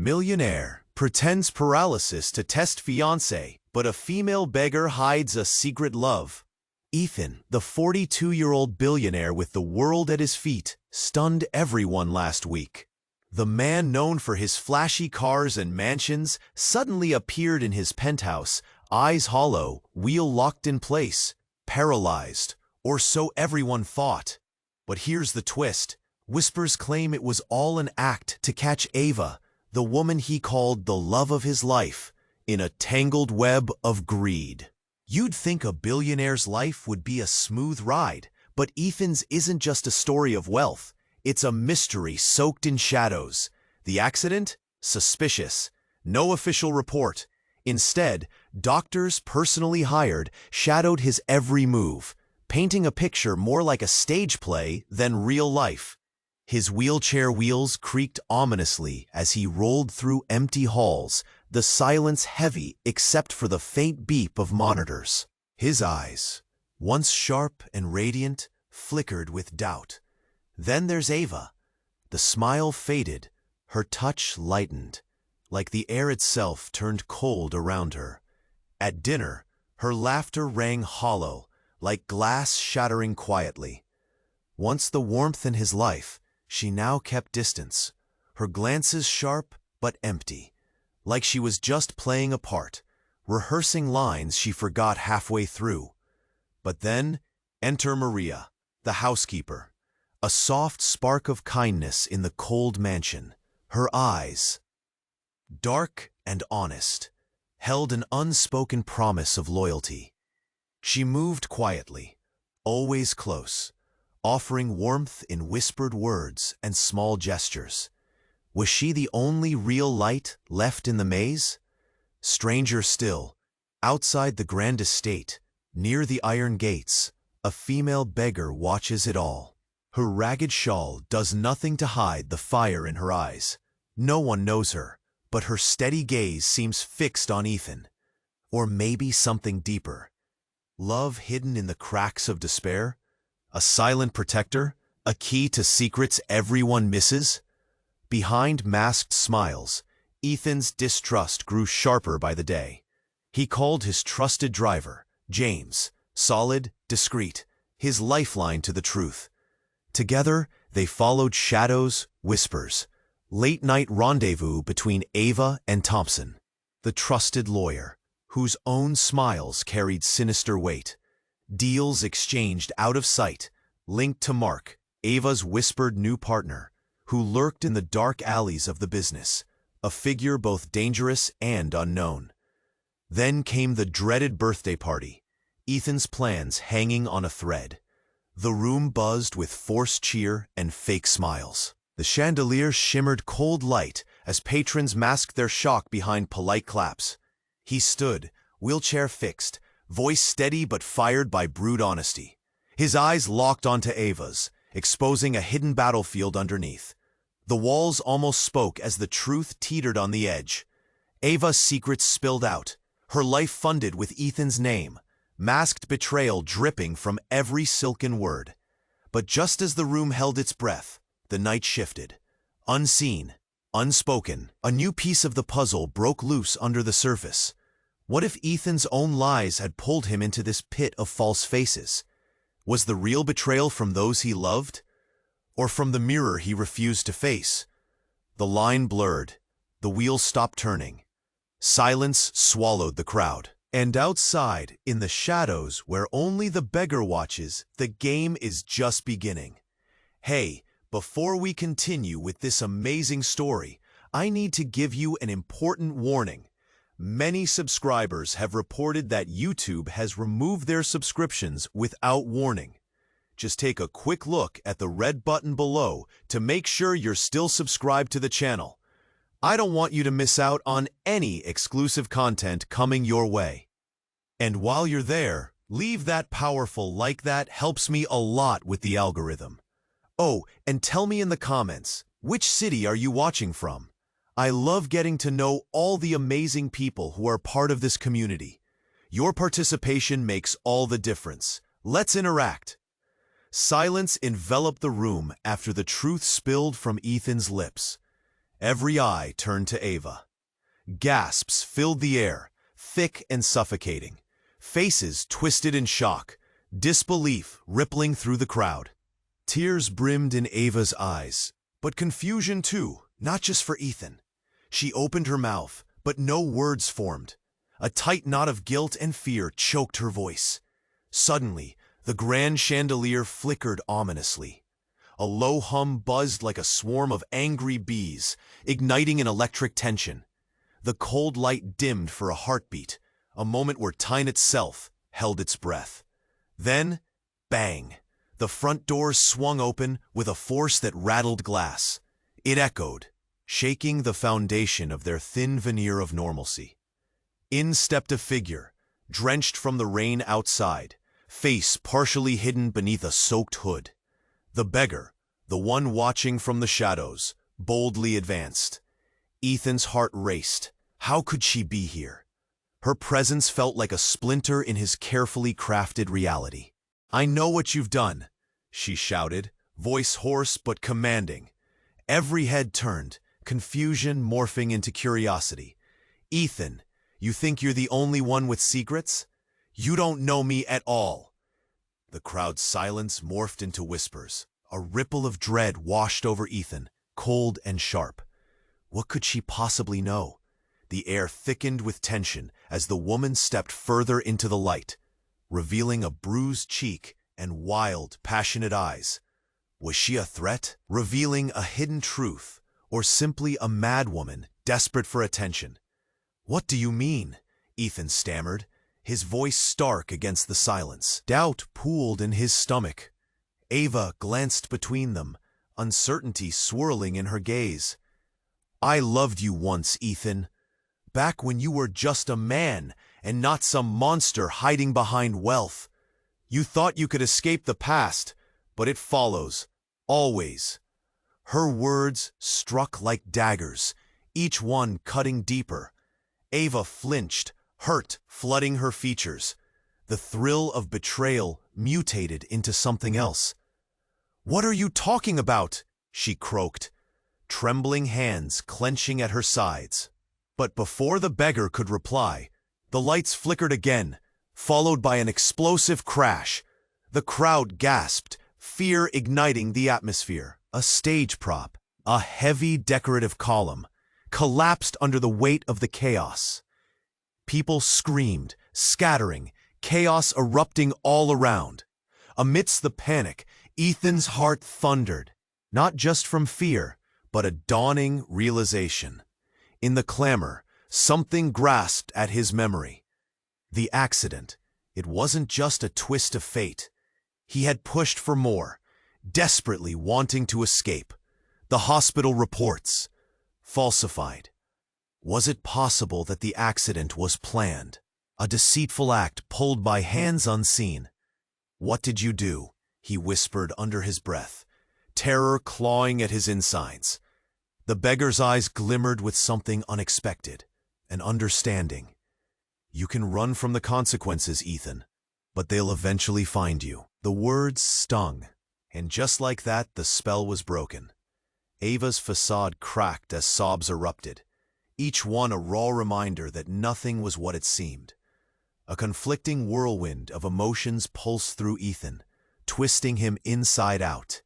Millionaire pretends paralysis to test fiancé, but a female beggar hides a secret love. Ethan, the 42-year-old billionaire with the world at his feet, stunned everyone last week. The man known for his flashy cars and mansions suddenly appeared in his penthouse, eyes hollow, wheel locked in place, paralyzed, or so everyone thought. But here's the twist. Whispers claim it was all an act to catch Ava, the woman he called the love of his life, in a tangled web of greed. You'd think a billionaire's life would be a smooth ride, but Ethan's isn't just a story of wealth. It's a mystery soaked in shadows. The accident? Suspicious. No official report. Instead, doctors personally hired shadowed his every move, painting a picture more like a stage play than real life. His wheelchair wheels creaked ominously as he rolled through empty halls, the silence heavy except for the faint beep of monitors. His eyes, once sharp and radiant, flickered with doubt. Then there's Ava. The smile faded, her touch lightened, like the air itself turned cold around her. At dinner, her laughter rang hollow, like glass shattering quietly. Once the warmth in his life, she now kept distance, her glances sharp but empty, like she was just playing a part, rehearsing lines she forgot halfway through. But then, enter Maria, the housekeeper, a soft spark of kindness in the cold mansion. Her eyes, dark and honest, held an unspoken promise of loyalty. She moved quietly, always close, offering warmth in whispered words and small gestures. Was she the only real light left in the maze? Stranger still, outside the grand estate, near the iron gates, a female beggar watches it all. Her ragged shawl does nothing to hide the fire in her eyes. No one knows her, but her steady gaze seems fixed on Ethan. Or maybe something deeper. Love hidden in the cracks of despair? A silent protector? A key to secrets everyone misses? Behind masked smiles, Ethan's distrust grew sharper by the day. He called his trusted driver, James, solid, discreet, his lifeline to the truth. Together, they followed shadows, whispers, late-night rendezvous between Ava and Thompson, the trusted lawyer, whose own smiles carried sinister weight. Deals exchanged out of sight, linked to Mark, Ava's whispered new partner, who lurked in the dark alleys of the business, a figure both dangerous and unknown. Then came the dreaded birthday party, Ethan's plans hanging on a thread. The room buzzed with forced cheer and fake smiles. The chandelier shimmered cold light as patrons masked their shock behind polite claps. He stood, wheelchair fixed, voice steady but fired by brute honesty. His eyes locked onto Ava's, exposing a hidden battlefield underneath. The walls almost spoke as the truth teetered on the edge. Ava's secrets spilled out, her life funded with Ethan's name, masked betrayal dripping from every silken word. But just as the room held its breath, the night shifted. Unseen, unspoken, a new piece of the puzzle broke loose under the surface. What if Ethan's own lies had pulled him into this pit of false faces? Was the real betrayal from those he loved? Or from the mirror he refused to face? The line blurred. The wheels stopped turning. Silence swallowed the crowd. And outside, in the shadows where only the beggar watches, the game is just beginning. Hey, before we continue with this amazing story, I need to give you an important warning. Many subscribers have reported that YouTube has removed their subscriptions without warning. Just take a quick look at the red button below to make sure you're still subscribed to the channel. I don't want you to miss out on any exclusive content coming your way. And while you're there, leave that powerful like. That helps me a lot with the algorithm. Oh, and tell me in the comments, which city are you watching from? I love getting to know all the amazing people who are part of this community. Your participation makes all the difference. Let's interact. Silence enveloped the room after the truth spilled from Ethan's lips. Every eye turned to Ava. Gasps filled the air, thick and suffocating. Faces twisted in shock, disbelief rippling through the crowd. Tears brimmed in Ava's eyes, but confusion too, not just for Ethan. She opened her mouth, but no words formed. A tight knot of guilt and fear choked her voice. Suddenly, the grand chandelier flickered ominously. A low hum buzzed like a swarm of angry bees, igniting an electric tension. The cold light dimmed for a heartbeat, a moment where time itself held its breath. Then, bang! The front doors swung open with a force that rattled glass. It echoed, shaking the foundation of their thin veneer of normalcy. In stepped a figure, drenched from the rain outside, face partially hidden beneath a soaked hood. The beggar, the one watching from the shadows, boldly advanced. Ethan's heart raced. How could she be here? Her presence felt like a splinter in his carefully crafted reality. "I know what you've done," she shouted, voice hoarse but commanding. Every head turned, confusion morphing into curiosity. "Ethan, you think you're the only one with secrets? You don't know me at all." The crowd's silence morphed into whispers. A ripple of dread washed over Ethan, cold and sharp. What could she possibly know? The air thickened with tension as the woman stepped further into the light, revealing a bruised cheek and wild, passionate eyes. Was she a threat, revealing a hidden truth, or simply a madwoman desperate for attention? "What do you mean?" Ethan stammered, his voice stark against the silence. Doubt pooled in his stomach. Ava glanced between them, uncertainty swirling in her gaze. "I loved you once, Ethan. Back when you were just a man and not some monster hiding behind wealth. You thought you could escape the past, but it follows, always." Her words struck like daggers, each one cutting deeper. Ava flinched, hurt flooding her features. The thrill of betrayal mutated into something else. "What are you talking about?" she croaked, trembling hands clenching at her sides. But before the beggar could reply, the lights flickered again, followed by an explosive crash. The crowd gasped, fear igniting the atmosphere. A stage prop, a heavy decorative column, collapsed under the weight of the chaos. People screamed, scattering, chaos erupting all around. Amidst the panic, Ethan's heart thundered, not just from fear, but a dawning realization. In the clamor, something grasped at his memory. The accident. It wasn't just a twist of fate. He had pushed for more, desperately wanting to escape. The hospital reports. Falsified. Was it possible that the accident was planned? A deceitful act pulled by hands unseen? "What did you do?" he whispered under his breath, terror clawing at his insides. The beggar's eyes glimmered with something unexpected, an understanding. "You can run from the consequences, Ethan, but they'll eventually find you." The words stung, and just like that, the spell was broken. Ava's facade cracked as sobs erupted, each one a raw reminder that nothing was what it seemed. A conflicting whirlwind of emotions pulsed through Ethan, twisting him inside out.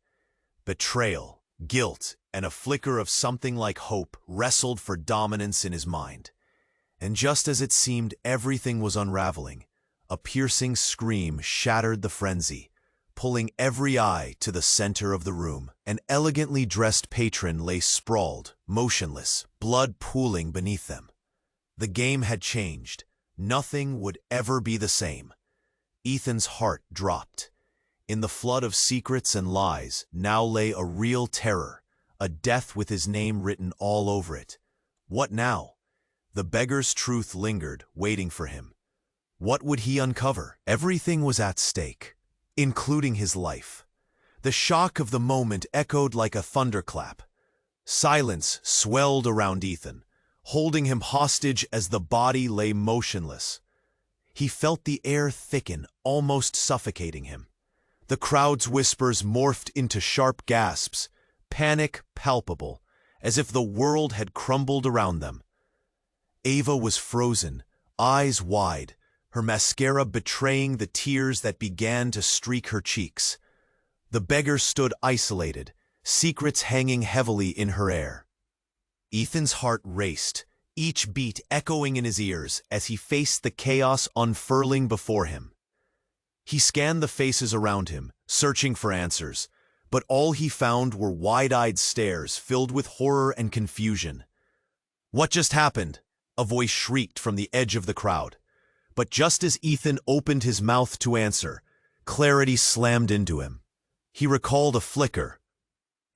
Betrayal, guilt, and a flicker of something like hope wrestled for dominance in his mind. And just as it seemed everything was unraveling, a piercing scream shattered the frenzy, pulling every eye to the center of the room. An elegantly dressed patron lay sprawled, motionless, blood pooling beneath them. The game had changed. Nothing would ever be the same. Ethan's heart dropped. In the flood of secrets and lies now lay a real terror, a death with his name written all over it. What now? The beggar's truth lingered, waiting for him. What would he uncover? Everything was at stake, including his life. The shock of the moment echoed like a thunderclap. Silence swelled around Ethan, holding him hostage as the body lay motionless. He felt the air thicken, almost suffocating him. The crowd's whispers morphed into sharp gasps, panic palpable, as if the world had crumbled around them. Ava was frozen, eyes wide, her mascara betraying the tears that began to streak her cheeks. The beggar stood isolated, secrets hanging heavily in her air. Ethan's heart raced, each beat echoing in his ears as he faced the chaos unfurling before him. He scanned the faces around him, searching for answers, but all he found were wide-eyed stares filled with horror and confusion. "What just happened?" a voice shrieked from the edge of the crowd. But just as Ethan opened his mouth to answer, clarity slammed into him. He recalled a flicker,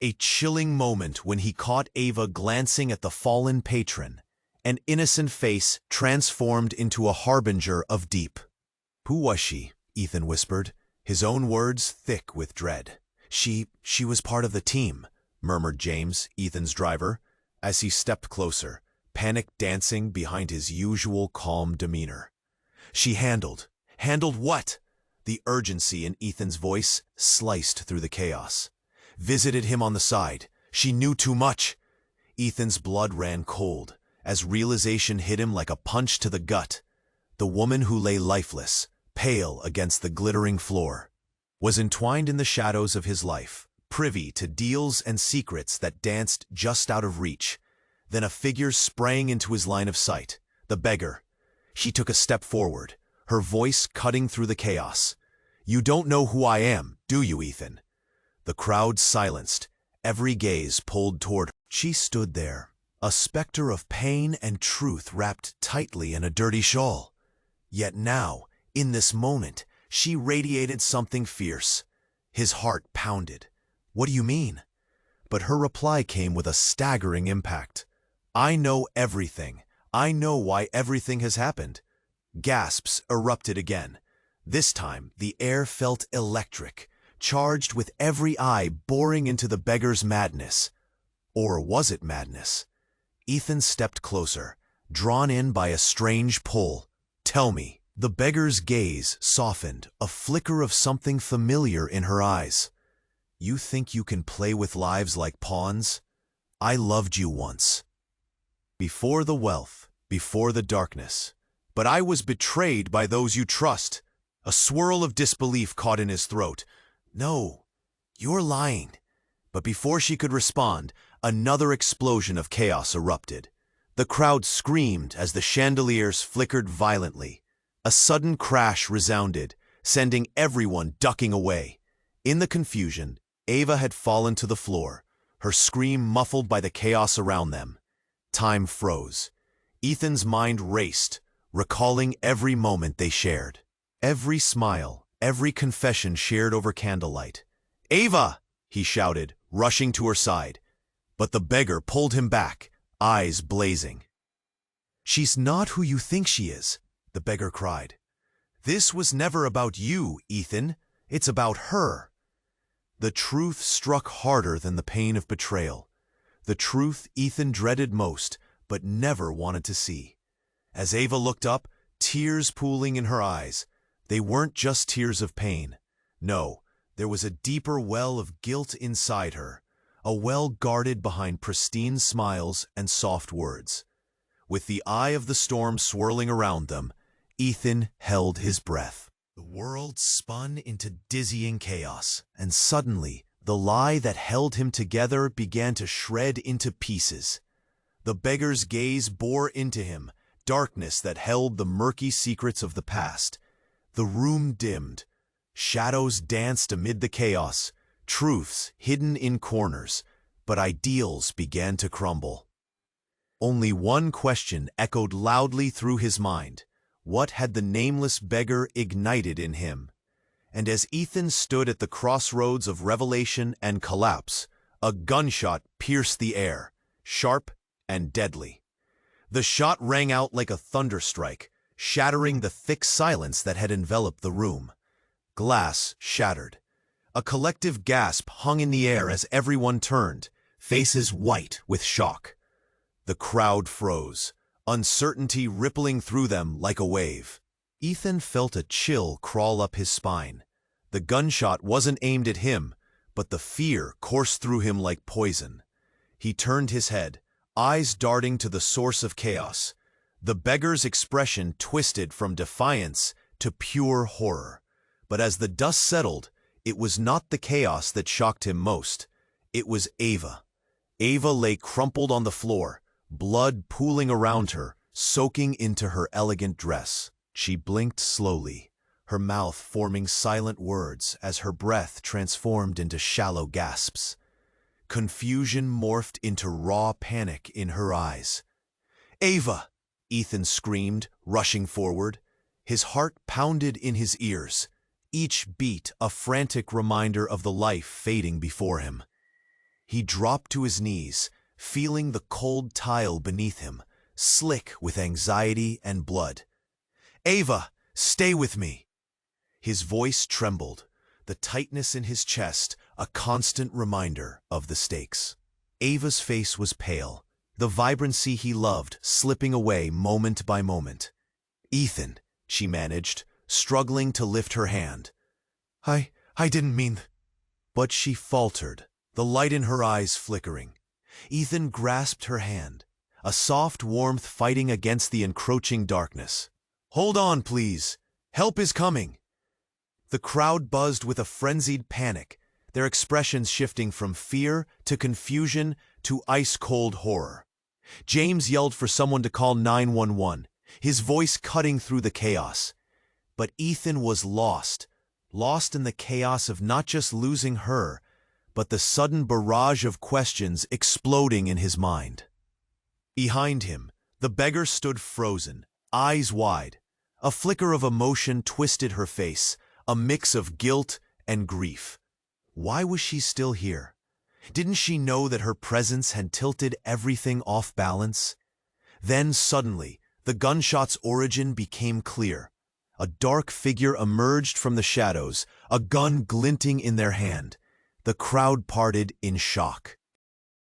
a chilling moment when he caught Ava glancing at the fallen patron, an innocent face transformed into a harbinger of deep. "Who was she?" Ethan whispered, his own words thick with dread. She was part of the team," murmured James, Ethan's driver, as he stepped closer, panic dancing behind his usual calm demeanor. "She handled what?" The urgency in Ethan's voice sliced through the chaos. "Visited him on the side. She knew too much." Ethan's blood ran cold, as realization hit him like a punch to the gut. The woman who lay lifeless, pale against the glittering floor, was entwined in the shadows of his life, privy to deals and secrets that danced just out of reach. Then a figure sprang into his line of sight, the beggar. She took a step forward, her voice cutting through the chaos. "You don't know who I am, do you, Ethan?" The crowd silenced, every gaze pulled toward her. She stood there, a specter of pain and truth wrapped tightly in a dirty shawl. Yet now, in this moment, she radiated something fierce. His heart pounded. "What do you mean?" But her reply came with a staggering impact. "I know everything. I know why everything has happened." Gasps erupted again. This time, the air felt electric, charged with every eye boring into the beggar's madness. Or was it madness? Ethan stepped closer, drawn in by a strange pull. "Tell me." The beggar's gaze softened, a flicker of something familiar in her eyes. "You think you can play with lives like pawns? I loved you once. Before the wealth, before the darkness. But I was betrayed by those you trust." A swirl of disbelief caught in his throat. "No, you're lying." But before she could respond, another explosion of chaos erupted. The crowd screamed as the chandeliers flickered violently. A sudden crash resounded, sending everyone ducking away. In the confusion, Ava had fallen to the floor, her scream muffled by the chaos around them. Time froze. Ethan's mind raced, recalling every moment they shared. Every smile, every confession shared over candlelight. "Ava!" he shouted, rushing to her side. But the beggar pulled him back, eyes blazing. "She's not who you think she is," the beggar cried. "This was never about you, Ethan. It's about her." The truth struck harder than the pain of betrayal. The truth Ethan dreaded most, but never wanted to see. As Ava looked up, tears pooling in her eyes, they weren't just tears of pain. No, there was a deeper well of guilt inside her, a well guarded behind pristine smiles and soft words. With the eye of the storm swirling around them, Ethan held his breath. The world spun into dizzying chaos, and suddenly, the lie that held him together began to shred into pieces. The beggar's gaze bore into him, darkness that held the murky secrets of the past. The room dimmed. Shadows danced amid the chaos, truths hidden in corners, but ideals began to crumble. Only one question echoed loudly through his mind. What had the nameless beggar ignited in him? And as Ethan stood at the crossroads of revelation and collapse, a gunshot pierced the air, sharp and deadly. The shot rang out like a thunderstrike, shattering the thick silence that had enveloped the room. Glass shattered. A collective gasp hung in the air as everyone turned, faces white with shock. The crowd froze, uncertainty rippling through them like a wave. Ethan felt a chill crawl up his spine. The gunshot wasn't aimed at him, but the fear coursed through him like poison. He turned his head, eyes darting to the source of chaos. The beggar's expression twisted from defiance to pure horror. But as the dust settled, it was not the chaos that shocked him most. It was Ava. Ava lay crumpled on the floor, blood pooling around her, soaking into her elegant dress. She blinked slowly, her mouth forming silent words as her breath transformed into shallow gasps. Confusion morphed into raw panic in her eyes. "Ava!" Ethan screamed, rushing forward. His heart pounded in his ears, each beat a frantic reminder of the life fading before him. He dropped to his knees, feeling the cold tile beneath him, slick with anxiety and blood. "Ava, stay with me!" His voice trembled, the tightness in his chest a constant reminder of the stakes. Ava's face was pale, the vibrancy he loved slipping away moment by moment. "Ethan," she managed, struggling to lift her hand. I didn't mean..." But she faltered, the light in her eyes flickering. Ethan grasped her hand, a soft warmth fighting against the encroaching darkness. "Hold on, please. Help is coming." The crowd buzzed with a frenzied panic, their expressions shifting from fear to confusion to ice-cold horror. James yelled for someone to call 911, his voice cutting through the chaos. But Ethan was lost in the chaos of not just losing her, but the sudden barrage of questions exploding in his mind. Behind him, the beggar stood frozen, eyes wide. A flicker of emotion twisted her face, a mix of guilt and grief. Why was she still here? Didn't she know that her presence had tilted everything off balance? Then suddenly, the gunshot's origin became clear. A dark figure emerged from the shadows, a gun glinting in their hand. The crowd parted in shock.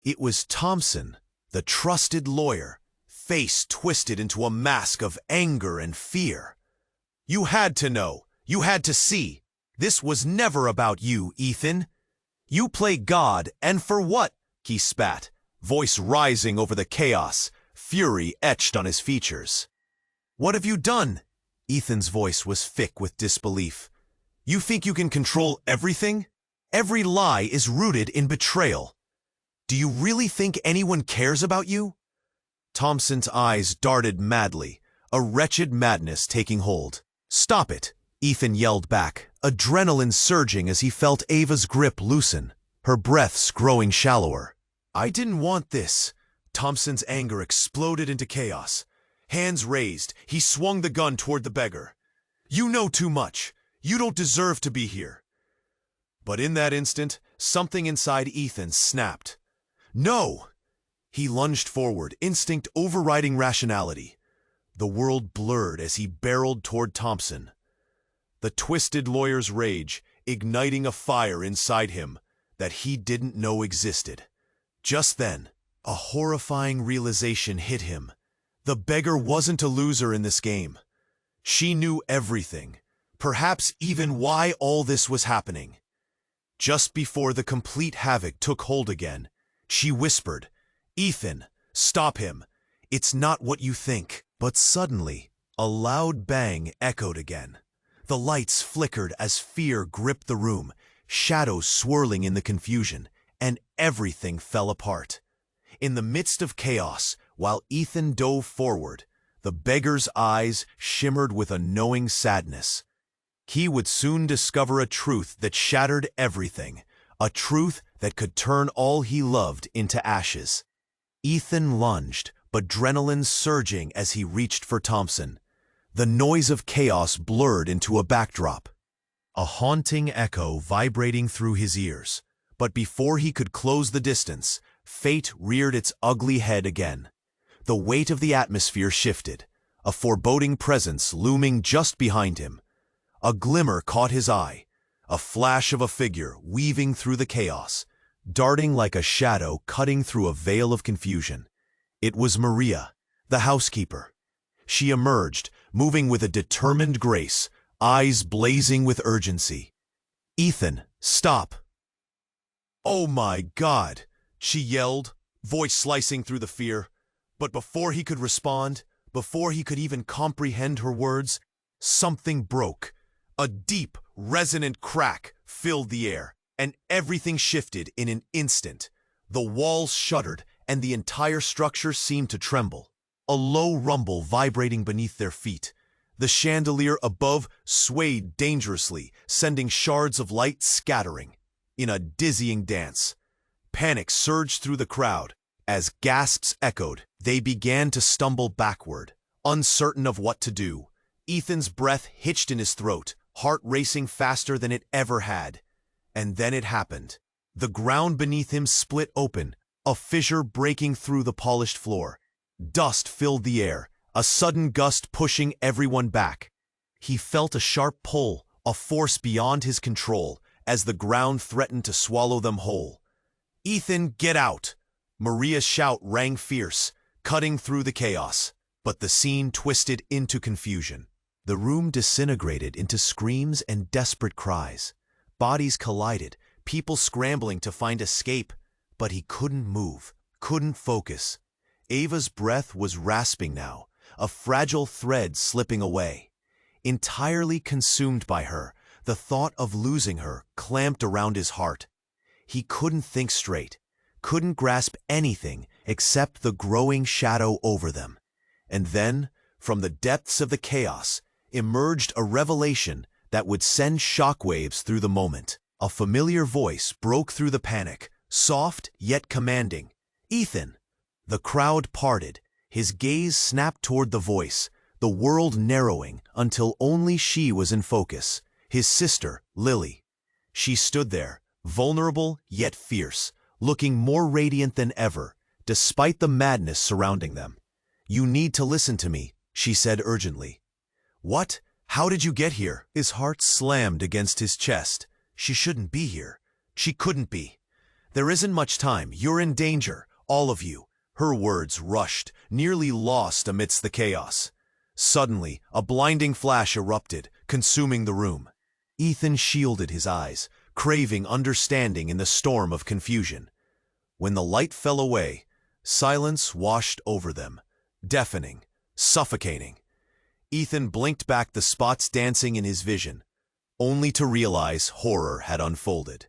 It was Thompson, the trusted lawyer, face twisted into a mask of anger and fear. "You had to know. You had to see. This was never about you, Ethan. You play God, and for what?" he spat, voice rising over the chaos, fury etched on his features. "What have you done?" Ethan's voice was thick with disbelief. "You think you can control everything? Every lie is rooted in betrayal. Do you really think anyone cares about you?" Thompson's eyes darted madly, a wretched madness taking hold. "Stop it," Ethan yelled back, adrenaline surging as he felt Ava's grip loosen, her breaths growing shallower. "I didn't want this." Thompson's anger exploded into chaos. Hands raised, he swung the gun toward the beggar. "You know too much. You don't deserve to be here." But in that instant, something inside Ethan snapped. "No!" He lunged forward, instinct overriding rationality. The world blurred as he barreled toward Thompson. The twisted lawyer's rage igniting a fire inside him that he didn't know existed. Just then, a horrifying realization hit him. The beggar wasn't a loser in this game. She knew everything, perhaps even why all this was happening. Just before the complete havoc took hold again, she whispered, "Ethan, stop him. It's not what you think." But suddenly, a loud bang echoed again. The lights flickered as fear gripped the room, shadows swirling in the confusion, and everything fell apart. In the midst of chaos, while Ethan dove forward, the beggar's eyes shimmered with a knowing sadness. He would soon discover a truth that shattered everything, a truth that could turn all he loved into ashes. Ethan lunged, adrenaline surging as he reached for Thompson. The noise of chaos blurred into a backdrop, a haunting echo vibrating through his ears. But before he could close the distance, fate reared its ugly head again. The weight of the atmosphere shifted, a foreboding presence looming just behind him. A glimmer caught his eye, a flash of a figure weaving through the chaos, darting like a shadow cutting through a veil of confusion. It was Maria, the housekeeper. She emerged, moving with a determined grace, eyes blazing with urgency. "Ethan, stop!" "Oh my God!" she yelled, voice slicing through the fear. But before he could respond, before he could even comprehend her words, something broke. A deep, resonant crack filled the air, and everything shifted in an instant. The walls shuddered, and the entire structure seemed to tremble. A low rumble vibrating beneath their feet. The chandelier above swayed dangerously, sending shards of light scattering. In a dizzying dance, panic surged through the crowd. As gasps echoed, they began to stumble backward, uncertain of what to do. Ethan's breath hitched in his throat, heart racing faster than it ever had. And then it happened. The ground beneath him split open, a fissure breaking through the polished floor. Dust filled the air, a sudden gust pushing everyone back. He felt a sharp pull, a force beyond his control, as the ground threatened to swallow them whole. "Ethan, get out!" Maria's shout rang fierce, cutting through the chaos. But the scene twisted into confusion. The room disintegrated into screams and desperate cries. Bodies collided, people scrambling to find escape. But he couldn't move, couldn't focus. Ava's breath was rasping now, a fragile thread slipping away. Entirely consumed by her, the thought of losing her clamped around his heart. He couldn't think straight, couldn't grasp anything except the growing shadow over them. And then, from the depths of the chaos, emerged a revelation that would send shockwaves through the moment. A familiar voice broke through the panic, soft yet commanding. "Ethan!" The crowd parted, his gaze snapped toward the voice, the world narrowing until only she was in focus, his sister, Lily. She stood there, vulnerable yet fierce, looking more radiant than ever, despite the madness surrounding them. "You need to listen to me," she said urgently. "What? How did you get here?" His heart slammed against his chest. She shouldn't be here. She couldn't be. "There isn't much time. You're in danger, all of you." Her words rushed, nearly lost amidst the chaos. Suddenly, a blinding flash erupted, consuming the room. Ethan shielded his eyes, craving understanding in the storm of confusion. When the light fell away, silence washed over them, deafening, suffocating. Ethan blinked back the spots dancing in his vision, only to realize horror had unfolded.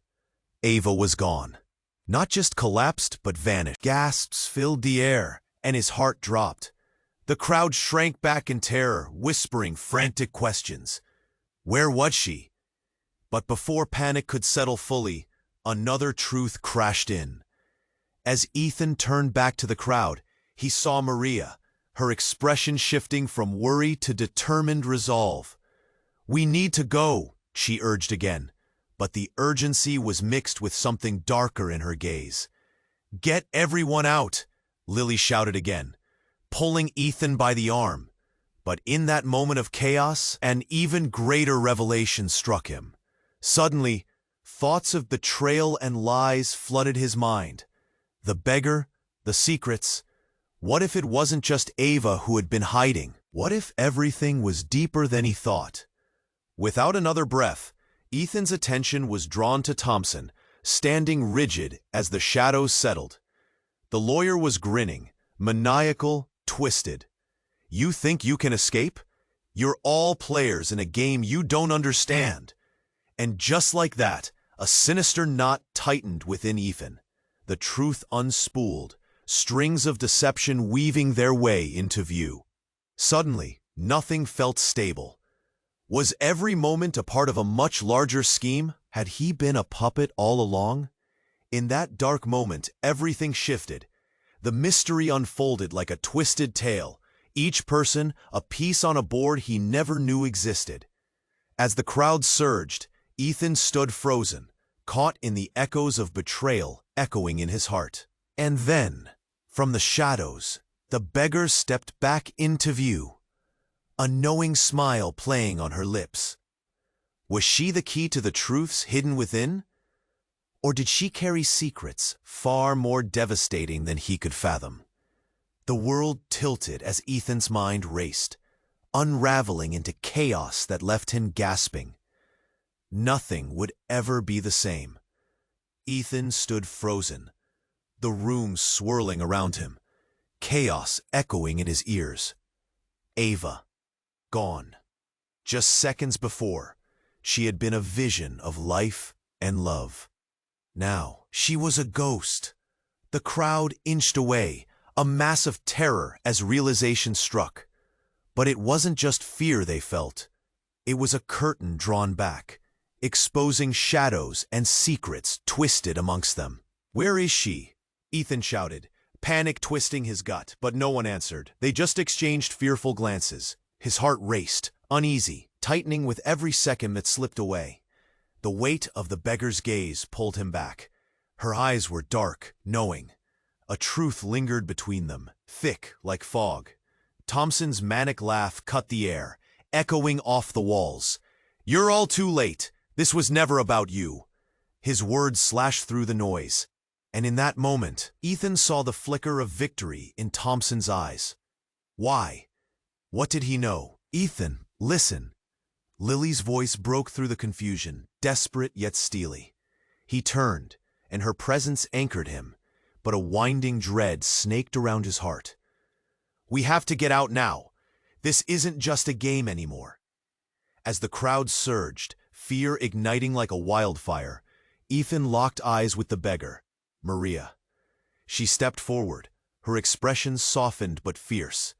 Ava was gone. Not just collapsed, but vanished. Gasps filled the air, and his heart dropped. The crowd shrank back in terror, whispering frantic questions. Where was she? But before panic could settle fully, another truth crashed in. As Ethan turned back to the crowd, he saw Maria, her expression shifting from worry to determined resolve. "We need to go," she urged again. But the urgency was mixed with something darker in her gaze. "Get everyone out," Lily shouted again, pulling Ethan by the arm. But in that moment of chaos, an even greater revelation struck him. Suddenly, thoughts of betrayal and lies flooded his mind. The beggar, the secrets. What if it wasn't just Ava who had been hiding? What if everything was deeper than he thought? Without another breath, Ethan's attention was drawn to Thompson, standing rigid as the shadows settled. The lawyer was grinning, maniacal, twisted. "You think you can escape? You're all players in a game you don't understand." And just like that, a sinister knot tightened within Ethan. The truth unspooled, strings of deception weaving their way into view. Suddenly, nothing felt stable. Was every moment a part of a much larger scheme? Had he been a puppet all along? In that dark moment, everything shifted. The mystery unfolded like a twisted tale, each person a piece on a board he never knew existed. As the crowd surged, Ethan stood frozen, caught in the echoes of betrayal echoing in his heart. And then, from the shadows, the beggar stepped back into view, a knowing smile playing on her lips. Was she the key to the truths hidden within? Or did she carry secrets far more devastating than he could fathom? The world tilted as Ethan's mind raced, unraveling into chaos that left him gasping. Nothing would ever be the same. Ethan stood frozen, the room swirling around him, chaos echoing in his ears. Ava, gone. Just seconds before, she had been a vision of life and love. Now, she was a ghost. The crowd inched away, a mass of terror as realization struck. But it wasn't just fear they felt. It was a curtain drawn back, exposing shadows and secrets twisted amongst them. "Where is she?" Ethan shouted, panic twisting his gut, but no one answered. They just exchanged fearful glances. His heart raced, uneasy, tightening with every second that slipped away. The weight of the beggar's gaze pulled him back. Her eyes were dark, knowing. A truth lingered between them, thick like fog. Thompson's manic laugh cut the air, echoing off the walls. "You're all too late. This was never about you." His words slashed through the noise. And in that moment, Ethan saw the flicker of victory in Thompson's eyes. Why? What did he know? "Ethan, listen." Lily's voice broke through the confusion, desperate yet steely. He turned, and her presence anchored him, but a winding dread snaked around his heart. "We have to get out now. This isn't just a game anymore." As the crowd surged, fear igniting like a wildfire, Ethan locked eyes with the beggar, Maria. She stepped forward, her expression softened but fierce.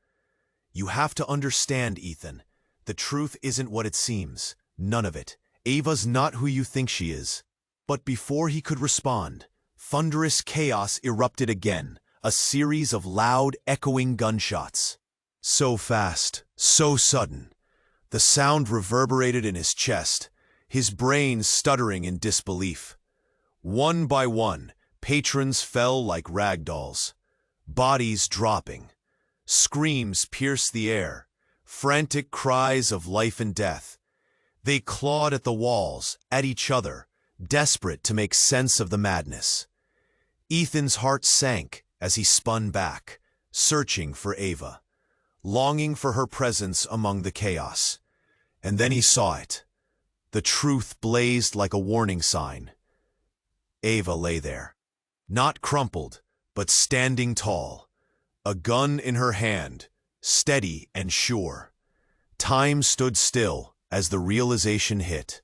"You have to understand, Ethan. The truth isn't what it seems. None of it. Ava's not who you think she is." But before he could respond, thunderous chaos erupted again, a series of loud, echoing gunshots. So fast, so sudden. The sound reverberated in his chest, his brain stuttering in disbelief. One by one, patrons fell like rag dolls, bodies dropping. Screams pierced the air, frantic cries of life and death. They clawed at the walls, at each other, desperate to make sense of the madness. Ethan's heart sank as he spun back, searching for Ava, longing for her presence among the chaos. And then he saw it. The truth blazed like a warning sign. Ava lay there, not crumpled, but standing tall, a gun in her hand, steady and sure. Time stood still as the realization hit.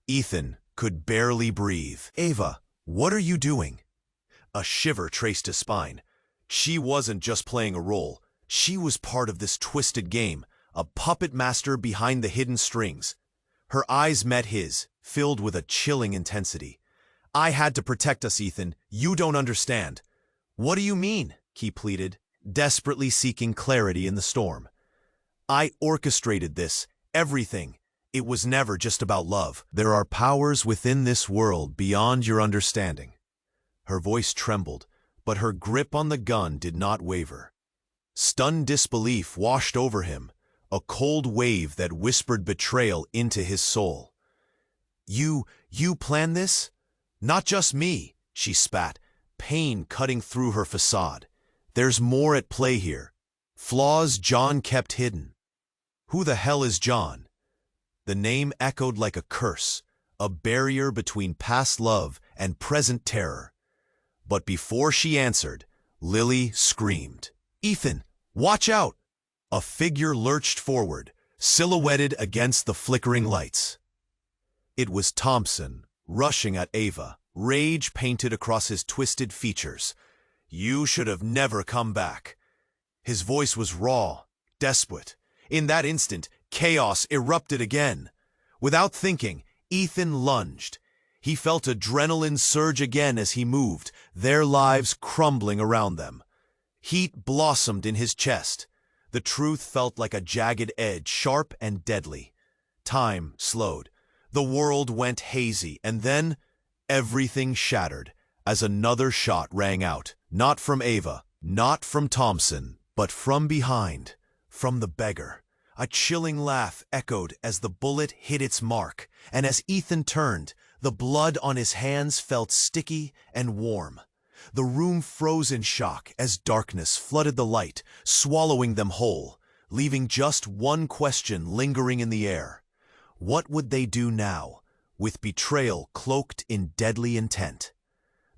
Ethan could barely breathe. "Ava, what are you doing?" A shiver traced his spine. She wasn't just playing a role. She was part of this twisted game, a puppet master behind the hidden strings. Her eyes met his, filled with a chilling intensity. "I had to protect us, Ethan. You don't understand." "What do you mean?" he pleaded, desperately seeking clarity in the storm. "I orchestrated this, everything. It was never just about love. There are powers within this world beyond your understanding." Her voice trembled, but her grip on the gun did not waver. Stunned disbelief washed over him, a cold wave that whispered betrayal into his soul. You planned this?" "Not just me," she spat, pain cutting through her facade. "There's more at play here. Flaws John kept hidden." "Who the hell is John?" The name echoed like a curse, a barrier between past love and present terror. But before she answered, Lily screamed, "Ethan, watch out!" A figure lurched forward, silhouetted against the flickering lights. It was Thompson, rushing at Ava, rage painted across his twisted features. "You should have never come back." His voice was raw, desperate. In that instant, chaos erupted again. Without thinking, Ethan lunged. He felt adrenaline surge again as he moved, their lives crumbling around them. Heat blossomed in his chest. The truth felt like a jagged edge, sharp and deadly. Time slowed. The world went hazy, and then everything shattered as another shot rang out, not from Ava, not from Thompson, but from behind, from the beggar. A chilling laugh echoed as the bullet hit its mark, and as Ethan turned, the blood on his hands felt sticky and warm. The room froze in shock as darkness flooded the light, swallowing them whole, leaving just one question lingering in the air. What would they do now, with betrayal cloaked in deadly intent?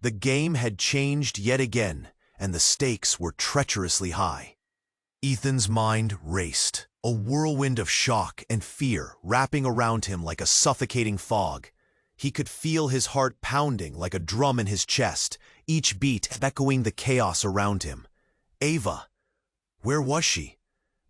The game had changed yet again, and the stakes were treacherously high. Ethan's mind raced, a whirlwind of shock and fear wrapping around him like a suffocating fog. He could feel his heart pounding like a drum in his chest, each beat echoing the chaos around him. Ava. Where was she?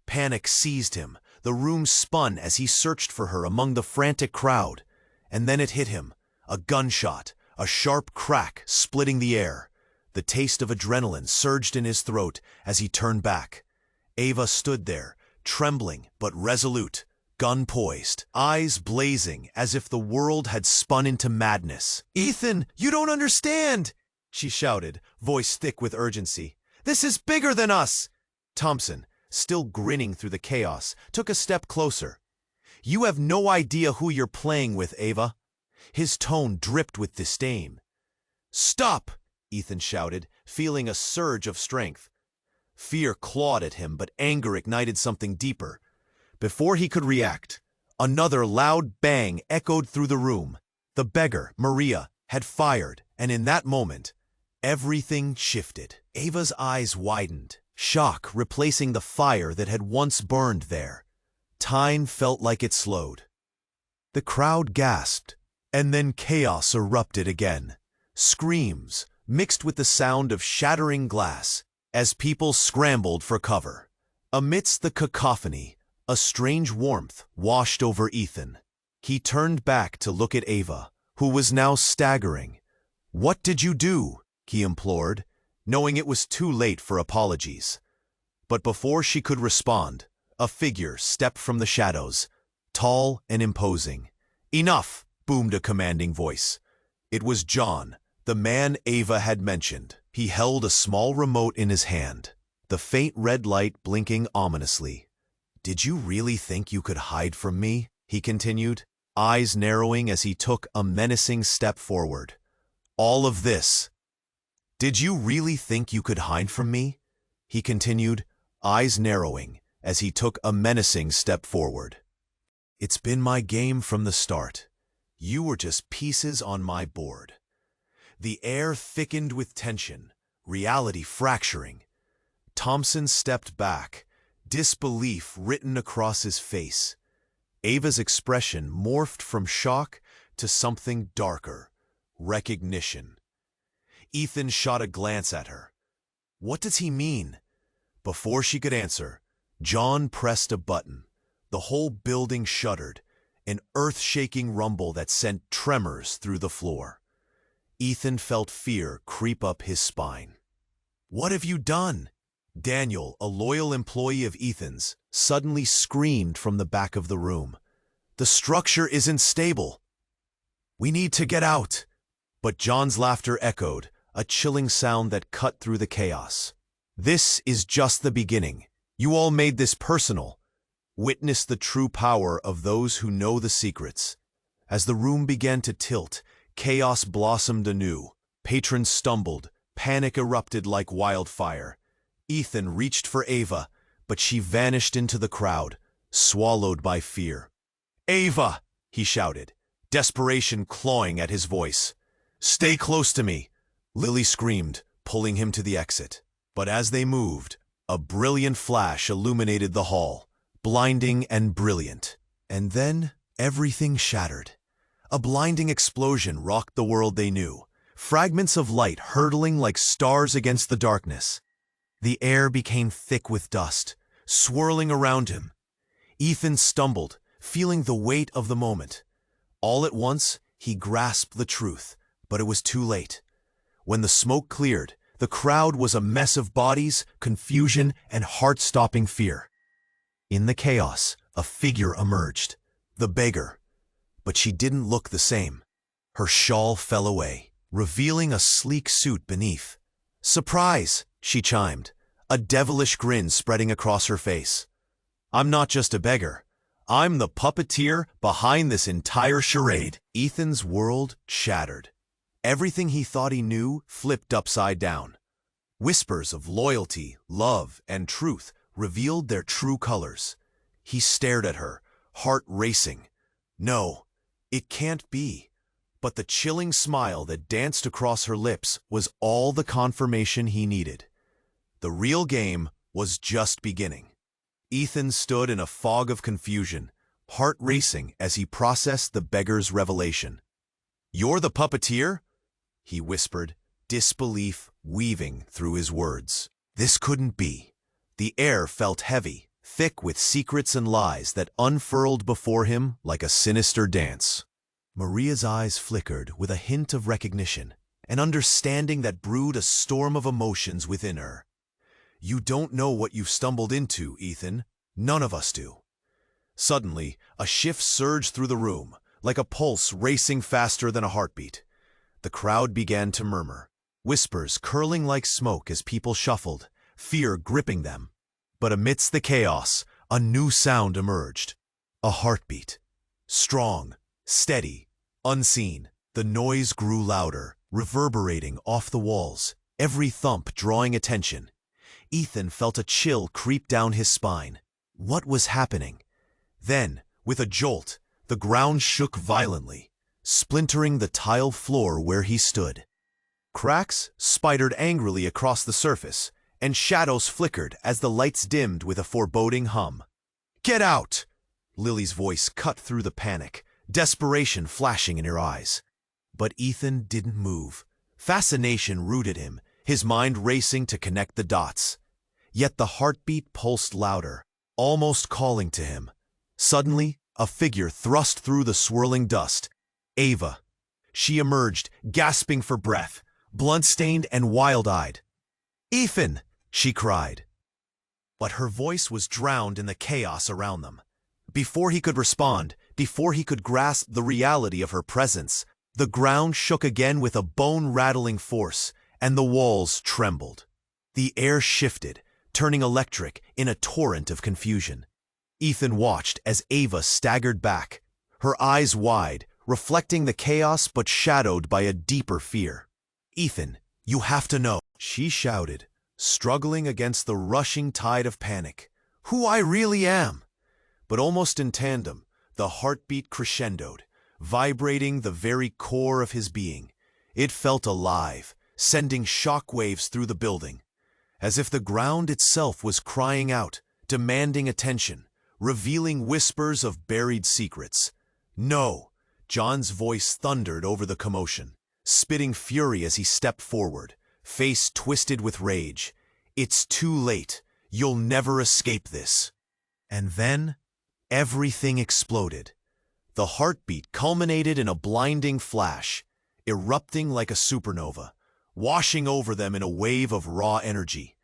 Panic seized him. The room spun as he searched for her among the frantic crowd. And then it hit him. A gunshot, a sharp crack splitting the air. The taste of adrenaline surged in his throat as he turned back. Ava stood there, trembling but resolute, gun poised, eyes blazing as if the world had spun into madness. "Ethan, you don't understand!" she shouted, voice thick with urgency. "This is bigger than us!" Thompson, still grinning through the chaos, took a step closer. "You have no idea who you're playing with, Ava." His tone dripped with disdain. "Stop!" Ethan shouted, feeling a surge of strength. Fear clawed at him, but anger ignited something deeper. Before he could react, another loud bang echoed through the room. The beggar, Maria, had fired, and in that moment, everything shifted. Ava's eyes widened, shock replacing the fire that had once burned there. Time felt like it slowed. The crowd gasped, and then chaos erupted again. Screams, mixed with the sound of shattering glass, as people scrambled for cover. Amidst the cacophony, a strange warmth washed over Ethan. He turned back to look at Ava, who was now staggering. "What did you do?" he implored, knowing it was too late for apologies. But before she could respond, a figure stepped from the shadows, tall and imposing. "Enough!" boomed a commanding voice. It was John, the man Ava had mentioned. He held a small remote in his hand, the faint red light blinking ominously. "Did you really think you could hide from me?" he continued, eyes narrowing as he took a menacing step forward. "All of this. Did you really think you could hide from me?" he continued, eyes narrowing as he took a menacing step forward. "It's been my game from the start. You were just pieces on my board." The air thickened with tension, reality fracturing. Thompson stepped back, disbelief written across his face. Ava's expression morphed from shock to something darker, recognition. Ethan shot a glance at her. What does he mean? Before she could answer, John pressed a button. The whole building shuddered, an earth-shaking rumble that sent tremors through the floor. Ethan felt fear creep up his spine. "What have you done?" Daniel, a loyal employee of Ethan's, suddenly screamed from the back of the room. "The structure isn't stable. We need to get out." But John's laughter echoed, a chilling sound that cut through the chaos. "This is just the beginning. You all made this personal. Witness the true power of those who know the secrets." As the room began to tilt, chaos blossomed anew. Patrons stumbled, panic erupted like wildfire. Ethan reached for Ava, but she vanished into the crowd, swallowed by fear. "Ava!" he shouted, desperation clawing at his voice. "Stay close to me!" Lily screamed, pulling him to the exit. But as they moved, a brilliant flash illuminated the hall, blinding and brilliant. And then everything shattered. A blinding explosion rocked the world they knew, fragments of light hurtling like stars against the darkness. The air became thick with dust, swirling around him. Ethan stumbled, feeling the weight of the moment. All at once, he grasped the truth, but it was too late. When the smoke cleared, the crowd was a mess of bodies, confusion, and heart-stopping fear. In the chaos, a figure emerged, the beggar. But she didn't look the same. Her shawl fell away, revealing a sleek suit beneath. "Surprise!" she chimed, a devilish grin spreading across her face. "I'm not just a beggar. I'm the puppeteer behind this entire charade." Ethan's world shattered. Everything he thought he knew flipped upside down. Whispers of loyalty, love, and truth revealed their true colors. He stared at her, heart racing. No, it can't be. but the chilling smile that danced across her lips was all the confirmation he needed. The real game was just beginning. Ethan stood in a fog of confusion, heart racing as he processed the beggar's revelation. "You're the puppeteer?" he whispered, disbelief weaving through his words. This couldn't be. The air felt heavy, thick with secrets and lies that unfurled before him like a sinister dance. Maria's eyes flickered with a hint of recognition, an understanding that brewed a storm of emotions within her. "You don't know what you've stumbled into, Ethan. None of us do." Suddenly, a shift surged through the room, like a pulse racing faster than a heartbeat. The crowd began to murmur, whispers curling like smoke as people shuffled, fear gripping them. But amidst the chaos, a new sound emerged. A heartbeat. Strong, steady, unseen. The noise grew louder, reverberating off the walls, every thump drawing attention. Ethan felt a chill creep down his spine. What was happening? Then, with a jolt, the ground shook violently, splintering the tile floor where he stood. Cracks spidered angrily across the surface, and shadows flickered as the lights dimmed with a foreboding hum. "Get out!" Lily's voice cut through the panic, desperation flashing in her eyes. But Ethan didn't move. Fascination rooted him, his mind racing to connect the dots. Yet the heartbeat pulsed louder, almost calling to him. Suddenly, a figure thrust through the swirling dust. Ava. She emerged, gasping for breath, blood-stained and wild-eyed. "Ethan!" she cried. But her voice was drowned in the chaos around them. Before he could respond, before he could grasp the reality of her presence, the ground shook again with a bone-rattling force, and the walls trembled. The air shifted, turning electric in a torrent of confusion. Ethan watched as Ava staggered back, her eyes wide, reflecting the chaos but shadowed by a deeper fear. "Ethan, you have to know," she shouted, struggling against the rushing tide of panic. "Who I really am." But almost in tandem, the heartbeat crescendoed, vibrating the very core of his being. It felt alive, sending shockwaves through the building, as if the ground itself was crying out, demanding attention, revealing whispers of buried secrets. "No!" John's voice thundered over the commotion, spitting fury as he stepped forward, face twisted with rage. "It's too late. You'll never escape this." And then, everything exploded. The heartbeat culminated in a blinding flash, erupting like a supernova, washing over them in a wave of raw energy.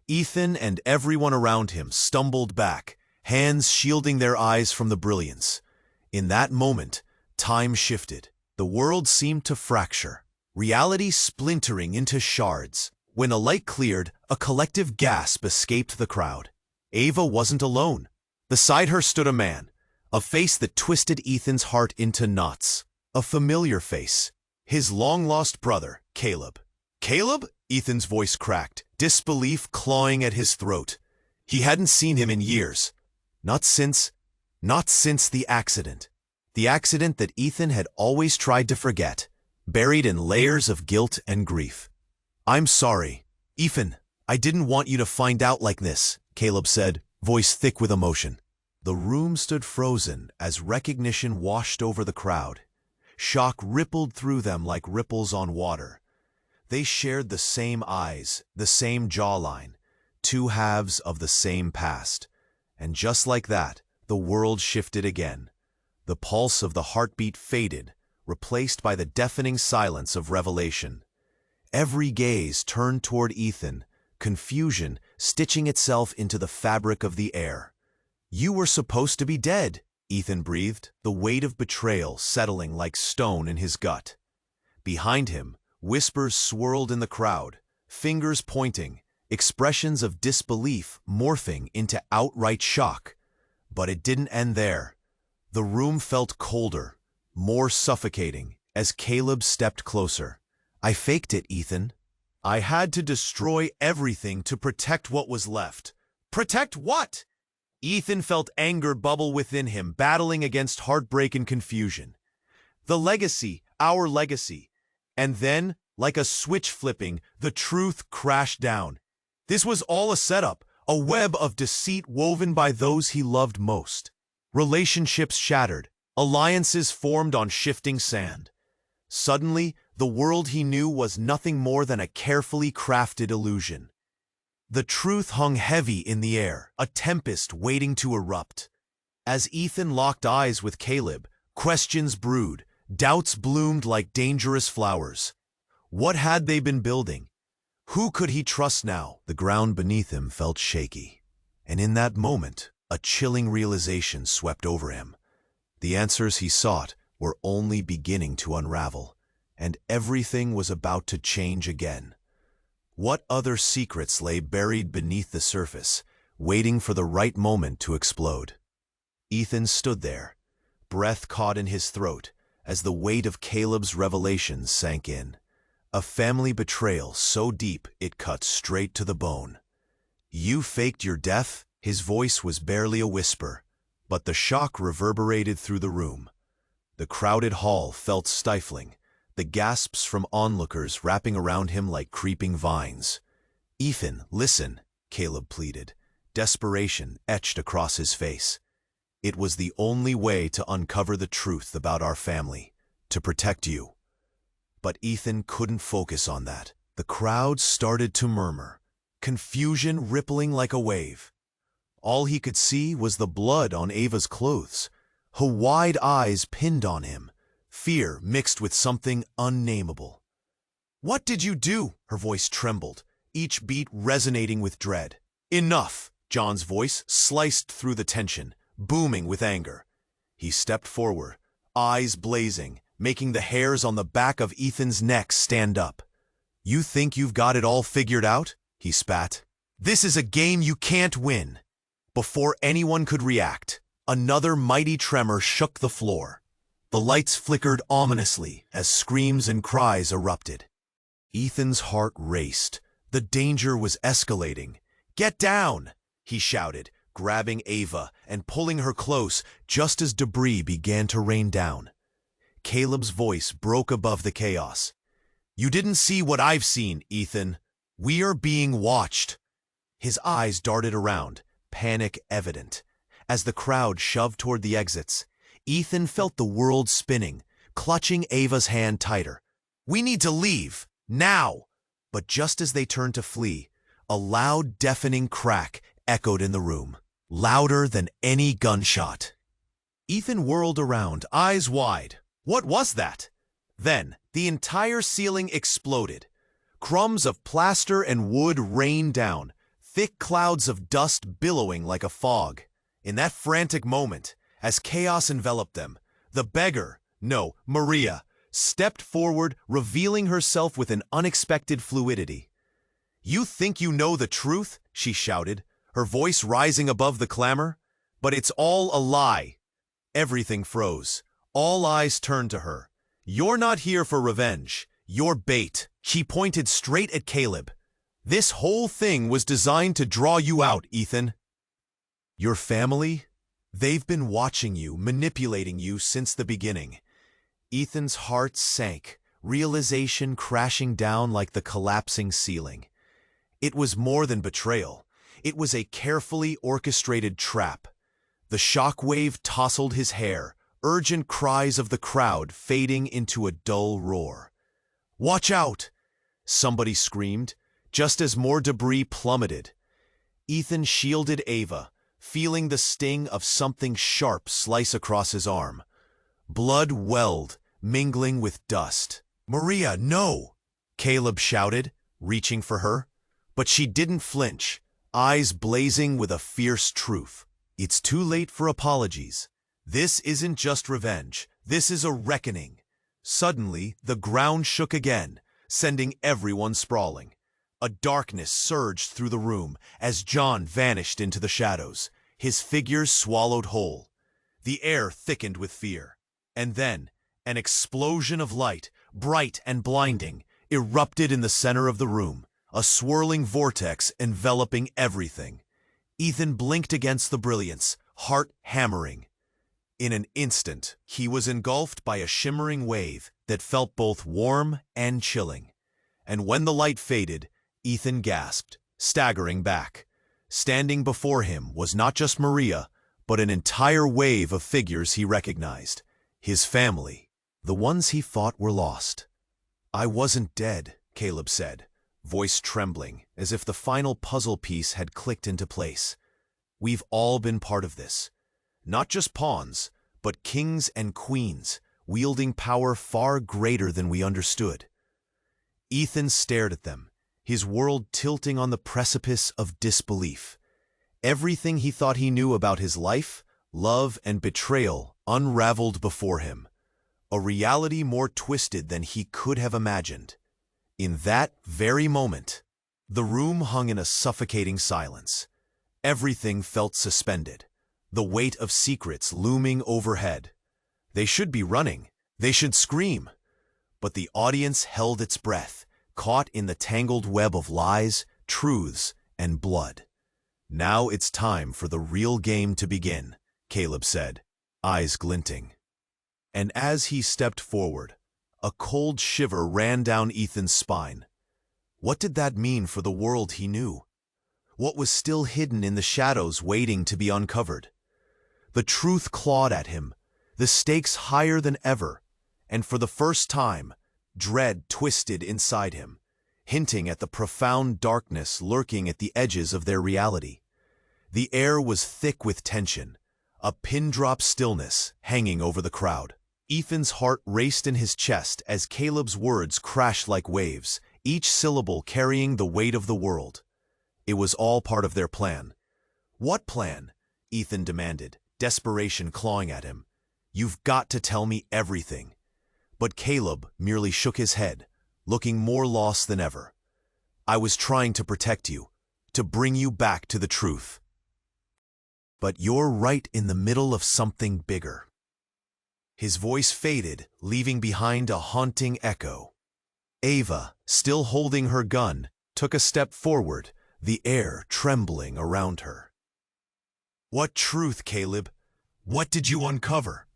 Ethan and everyone around him stumbled back, hands shielding their eyes from the brilliance. In that moment, time shifted. The world seemed to fracture, reality splintering into shards. When the light cleared, a collective gasp escaped the crowd. Ava wasn't alone. Beside her stood a man, a face that twisted Ethan's heart into knots. A familiar face, his long-lost brother, Caleb. "Caleb?" Ethan's voice cracked, disbelief clawing at his throat. He hadn't seen him in years. Not since the accident. The accident that Ethan had always tried to forget, buried in layers of guilt and grief. "I'm sorry, Ethan. I didn't want you to find out like this," Caleb said, voice thick with emotion. The room stood frozen as recognition washed over the crowd. Shock rippled through them like ripples on water. They shared the same eyes, the same jawline, two halves of the same past. And just like that, the world shifted again. The pulse of the heartbeat faded, replaced by the deafening silence of revelation. Every gaze turned toward Ethan, confusion stitching itself into the fabric of the air. "You were supposed to be dead," Ethan breathed, the weight of betrayal settling like stone in his gut. Behind him, whispers swirled in the crowd, fingers pointing, expressions of disbelief morphing into outright shock. But it didn't end there. The room felt colder, more suffocating, as Caleb stepped closer. "I faked it, Ethan. I had to destroy everything to protect what was left." "Protect what?" Ethan felt anger bubble within him, battling against heartbreak and confusion. "The legacy, our legacy. And then, like a switch flipping, the truth crashed down. This was all a setup, a web of deceit woven by those he loved most. Relationships shattered, alliances formed on shifting sand. Suddenly, the world he knew was nothing more than a carefully crafted illusion. The truth hung heavy in the air, a tempest waiting to erupt. As Ethan locked eyes with Caleb, questions brewed, doubts bloomed like dangerous flowers. What had they been building? Who could he trust now? The ground beneath him felt shaky, and in that moment, a chilling realization swept over him. The answers he sought were only beginning to unravel, and everything was about to change again. What other secrets lay buried beneath the surface, waiting for the right moment to explode? Ethan stood there, breath caught in his throat, as the weight of Caleb's revelations sank in. A family betrayal so deep it cut straight to the bone. "You faked your death?" His voice was barely a whisper, but the shock reverberated through the room. The crowded hall felt stifling, the gasps from onlookers wrapping around him like creeping vines. "Ethan, listen," Caleb pleaded, desperation etched across his face. "It was the only way to uncover the truth about our family, to protect you." But Ethan couldn't focus on that. The crowd started to murmur, confusion rippling like a wave. All he could see was the blood on Ava's clothes, her wide eyes pinned on him, fear mixed with something unnameable. "What did you do?" Her voice trembled, each beat resonating with dread. "Enough!" John's voice sliced through the tension, booming with anger. He stepped forward, eyes blazing, making the hairs on the back of Ethan's neck stand up. "You think you've got it all figured out?" he spat. "This is a game you can't win." Before anyone could react, another mighty tremor shook the floor. The lights flickered ominously as screams and cries erupted. Ethan's heart raced. The danger was escalating. "Get down!" he shouted, grabbing Ava and pulling her close just as debris began to rain down. Caleb's voice broke above the chaos. "You didn't see what I've seen, Ethan. We are being watched." His eyes darted around, panic evident. As the crowd shoved toward the exits, Ethan felt the world spinning, clutching Ava's hand tighter. "We need to leave, now!" But just as they turned to flee, a loud, deafening crack echoed in the room, louder than any gunshot. Ethan whirled around, eyes wide. What was that? Then, the entire ceiling exploded. Crumbs of plaster and wood rained down, thick clouds of dust billowing like a fog. In that frantic moment, as chaos enveloped them, the beggar, no, Maria, stepped forward, revealing herself with an unexpected fluidity. "You think you know the truth?" she shouted, her voice rising above the clamor. "But it's all a lie." Everything froze. All eyes turned to her. "You're not here for revenge. You're bait." She pointed straight at Caleb. "This whole thing was designed to draw you out, Ethan. Your family? They've been watching you, manipulating you since the beginning." Ethan's heart sank, realization crashing down like the collapsing ceiling. It was more than betrayal. It was a carefully orchestrated trap. The shockwave tousled his hair, urgent cries of the crowd fading into a dull roar. "Watch out!" somebody screamed, just as more debris plummeted. Ethan shielded Ava, feeling the sting of something sharp slice across his arm. Blood welled, mingling with dust. "Maria, no!" Caleb shouted, reaching for her. But she didn't flinch, eyes blazing with a fierce truth. "It's too late for apologies. This isn't just revenge. This is a reckoning." Suddenly, the ground shook again, sending everyone sprawling. A darkness surged through the room as John vanished into the shadows, his figure swallowed whole. The air thickened with fear. And then, an explosion of light, bright and blinding, erupted in the center of the room, a swirling vortex enveloping everything. Ethan blinked against the brilliance, heart hammering. In an instant, he was engulfed by a shimmering wave, that felt both warm and chilling. And when the light faded, Ethan gasped, staggering back. Standing before him was not just Maria, but an entire wave of figures he recognized. His family, the ones he thought were lost. "I wasn't dead," Caleb said, voice trembling, as if the final puzzle piece had clicked into place. "We've all been part of this. Not just pawns, but kings and queens, wielding power far greater than we understood." Ethan stared at them, his world tilting on the precipice of disbelief. Everything he thought he knew about his life, love, and betrayal unraveled before him. A reality more twisted than he could have imagined. In that very moment, the room hung in a suffocating silence. Everything felt suspended, the weight of secrets looming overhead. They should be running, they should scream. But the audience held its breath, caught in the tangled web of lies, truths, and blood. "Now it's time for the real game to begin," Caleb said, eyes glinting. And as he stepped forward, a cold shiver ran down Ethan's spine. What did that mean for the world he knew? What was still hidden in the shadows waiting to be uncovered? The truth clawed at him, the stakes higher than ever, and for the first time, dread twisted inside him, hinting at the profound darkness lurking at the edges of their reality. The air was thick with tension, a pin-drop stillness hanging over the crowd. Ethan's heart raced in his chest as Caleb's words crashed like waves, each syllable carrying the weight of the world. It was all part of their plan. "What plan?" Ethan demanded, desperation clawing at him. "You've got to tell me everything." But Caleb merely shook his head, looking more lost than ever. "I was trying to protect you, to bring you back to the truth. But you're right in the middle of something bigger." His voice faded, leaving behind a haunting echo. Ava, still holding her gun, took a step forward, the air trembling around her. "What truth, Caleb? What did you uncover?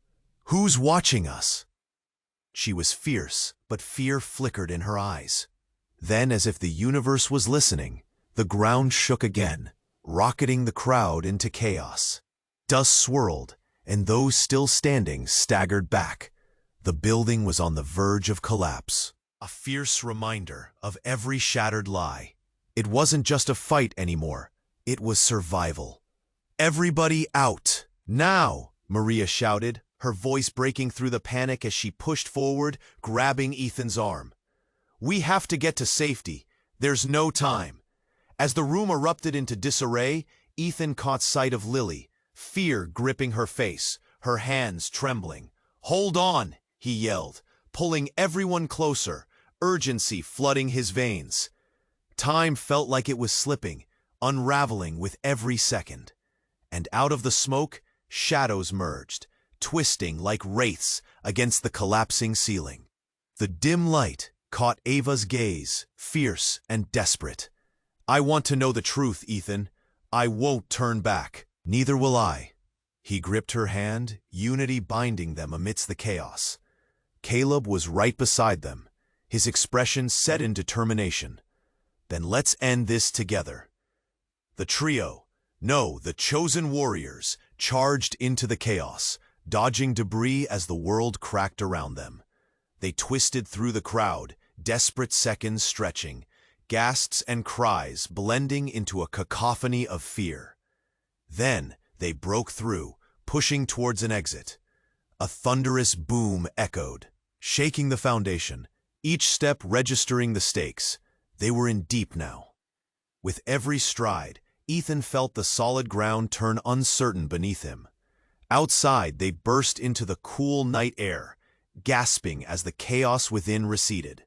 Who's watching us?" She was fierce, but fear flickered in her eyes. Then, as if the universe was listening, the ground shook again, rocketing the crowd into chaos. Dust swirled, and those still standing staggered back. The building was on the verge of collapse. A fierce reminder of every shattered lie. It wasn't just a fight anymore. It was survival. "Everybody out! Now!" Maria shouted, her voice breaking through the panic as she pushed forward, grabbing Ethan's arm. "We have to get to safety. There's no time." As the room erupted into disarray, Ethan caught sight of Lily, fear gripping her face, her hands trembling. "Hold on," he yelled, pulling everyone closer, urgency flooding his veins. Time felt like it was slipping, unraveling with every second. And out of the smoke, shadows merged, twisting like wraiths against the collapsing ceiling. The dim light caught Ava's gaze, fierce and desperate. "I want to know the truth, Ethan. I won't turn back." "Neither will I." He gripped her hand, unity binding them amidst the chaos. Caleb was right beside them, his expression set in determination. "Then let's end this together." The trio, no, the chosen warriors, charged into the chaos, dodging debris as the world cracked around them. They twisted through the crowd, desperate seconds stretching, gasps and cries blending into a cacophony of fear. Then they broke through, pushing towards an exit. A thunderous boom echoed, shaking the foundation, each step registering the stakes. They were in deep now. With every stride, Ethan felt the solid ground turn uncertain beneath him. Outside, they burst into the cool night air, gasping as the chaos within receded.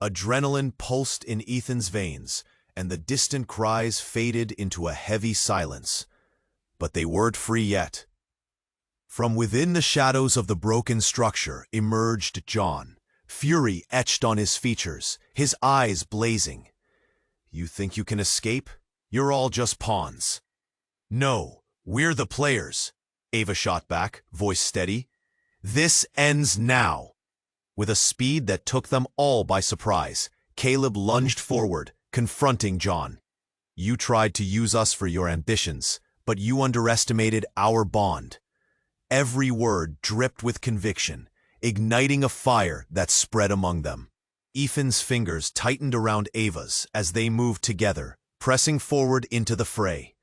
Adrenaline pulsed in Ethan's veins, and the distant cries faded into a heavy silence. But they weren't free yet. From within the shadows of the broken structure emerged John, fury etched on his features, his eyes blazing. "You think you can escape? You're all just pawns." "No, we're the players," Ava shot back, voice steady. "This ends now." With a speed that took them all by surprise, Caleb lunged forward, confronting John. "You tried to use us for your ambitions, but you underestimated our bond." Every word dripped with conviction, igniting a fire that spread among them. Ethan's fingers tightened around Ava's as they moved together, pressing forward into the fray.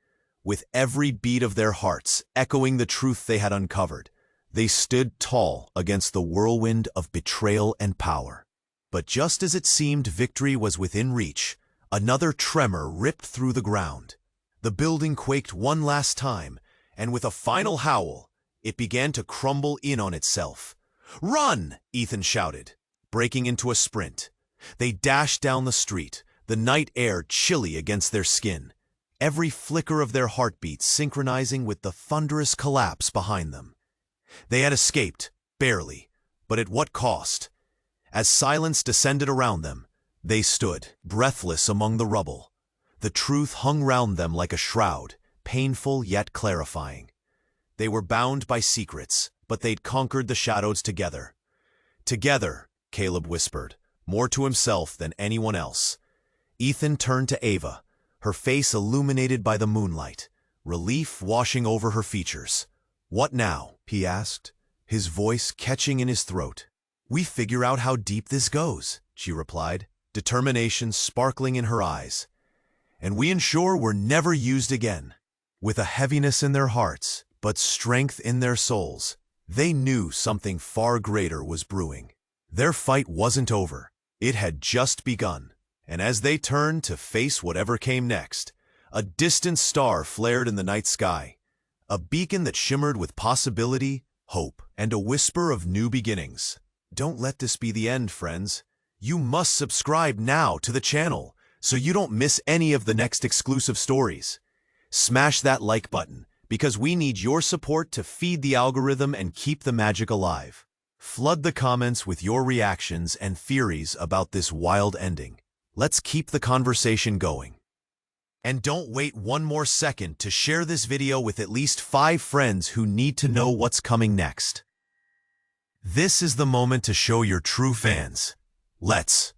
With every beat of their hearts echoing the truth they had uncovered, they stood tall against the whirlwind of betrayal and power. But just as it seemed victory was within reach, another tremor ripped through the ground. The building quaked one last time, and with a final howl, it began to crumble in on itself. "Run!" Ethan shouted, breaking into a sprint. They dashed down the street, the night air chilly against their skin, every flicker of their heartbeats synchronizing with the thunderous collapse behind them. They had escaped, barely, but at what cost? As silence descended around them, they stood, breathless among the rubble. The truth hung round them like a shroud, painful yet clarifying. They were bound by secrets, but they'd conquered the shadows together. "Together," Caleb whispered, more to himself than anyone else. Ethan turned to Ava, her face illuminated by the moonlight, relief washing over her features. "What now?" he asked, his voice catching in his throat. "We figure out how deep this goes," she replied, determination sparkling in her eyes. "And we ensure we're never used again." With a heaviness in their hearts, but strength in their souls, they knew something far greater was brewing. Their fight wasn't over. It had just begun. And as they turned to face whatever came next, a distant star flared in the night sky, a beacon that shimmered with possibility, hope, and a whisper of new beginnings. Don't let this be the end, friends. You must subscribe now to the channel so you don't miss any of the next exclusive stories. Smash that like button, because we need your support to feed the algorithm and keep the magic alive. Flood the comments with your reactions and theories about this wild ending. Let's keep the conversation going. And don't wait one more second to share this video with at least 5 friends who need to know what's coming next. This is the moment to show your true fans. Let's